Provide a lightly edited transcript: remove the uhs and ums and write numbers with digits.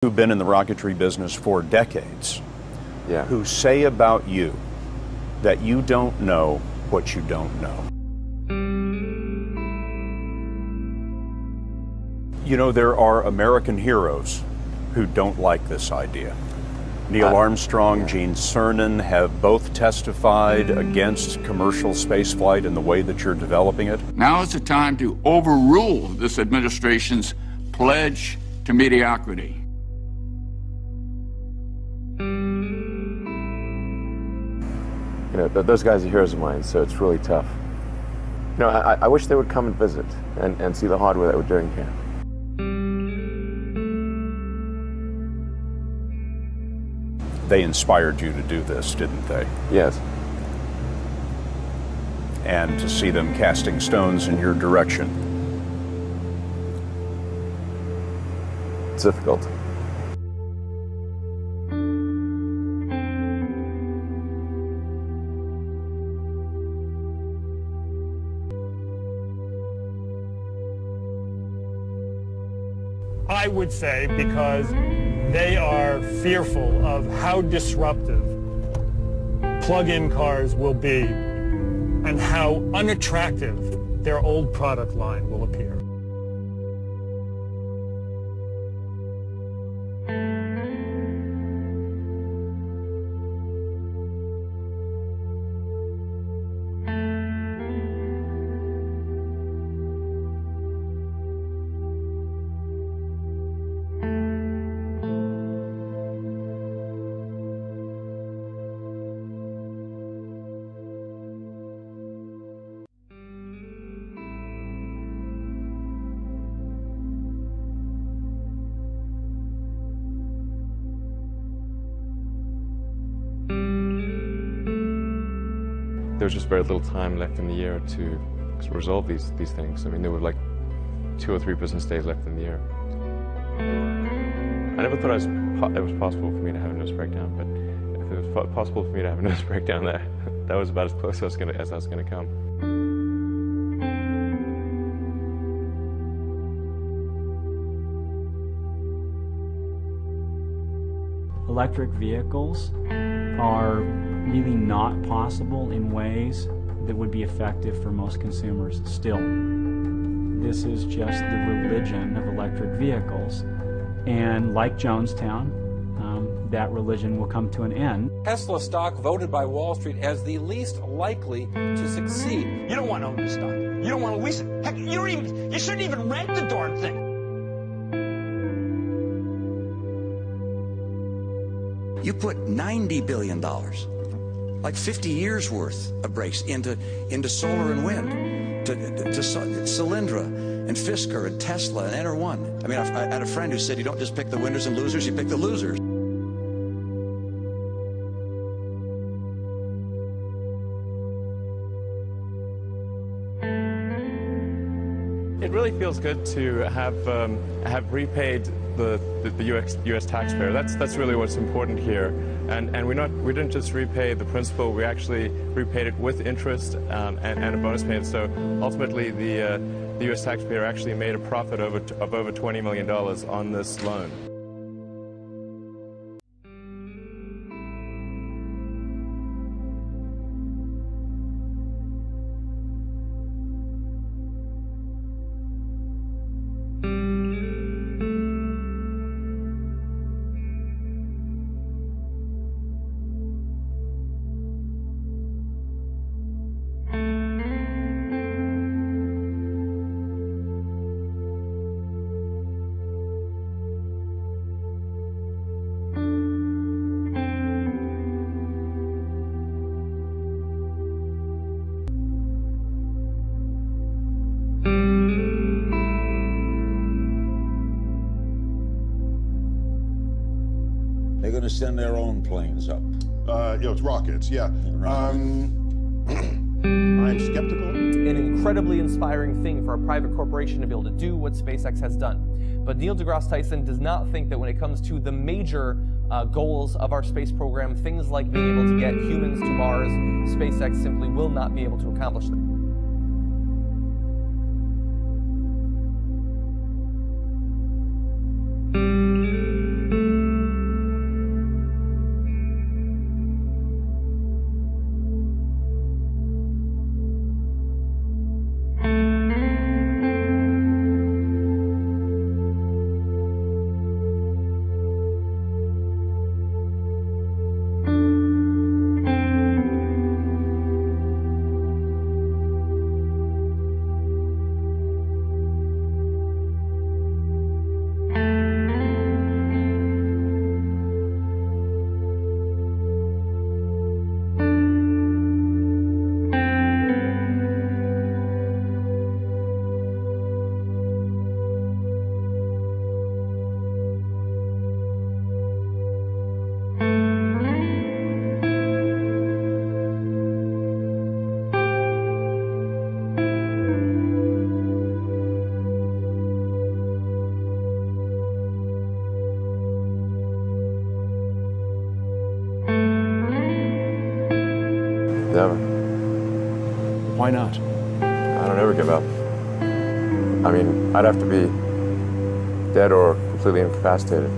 Who've been in the rocketry business for decades, yeah, who say about you that you don't know what you don't know. You know, there are American heroes who don't like this idea. Neil Armstrong, Gene Cernan have both testified against commercial spaceflight in the way that you're developing it. Now is the time to overrule this administration's pledge to mediocrity. You know, those guys are heroes of mine, so it's really tough. You know, I wish they would come and visit and see the hardware that we're doing here. They inspired you to do this, didn't they? Yes. And to see them casting stones in your direction. It's difficult. I would say because they are fearful of how disruptive plug-in cars will be and how unattractive their old product line will appear. There's just very little time left in the year to resolve these things. I mean, there were like 2 or 3 business days left in the year. I never thought it was possible for me to have a nervous breakdown, but if it was possible for me to have a nervous breakdown there, that was about as close as I was going to come. Electric vehicles are really not possible in ways that would be effective for most consumers still. This is just the religion of electric vehicles, and like Jonestown, that religion will come to an end. Tesla stock voted by Wall Street as the least likely to succeed. You don't want to own the stock. You don't want to lease it. Heck, you shouldn't even rent the darn thing. You put $90 billion, like 50 years worth of brakes into solar and wind, to Solyndra and Fisker and Tesla and Enter1. I mean, I had a friend who said you don't just pick the winners and losers, you pick the losers. It really feels good to have repaid the U.S. taxpayer. That's really what's important here, and we didn't just repay the principal. We actually repaid it with interest and a bonus payment. So ultimately, the U.S. taxpayer actually made a profit of over $20 million on this loan. They're going to send their own planes up. It's rockets, yeah. I'm skeptical. An incredibly inspiring thing for a private corporation to be able to do what SpaceX has done. But Neil deGrasse Tyson does not think that when it comes to the major goals of our space program, things like being able to get humans to Mars, SpaceX simply will not be able to accomplish them. Never. Why not? I don't ever give up. I mean, I'd have to be dead or completely incapacitated.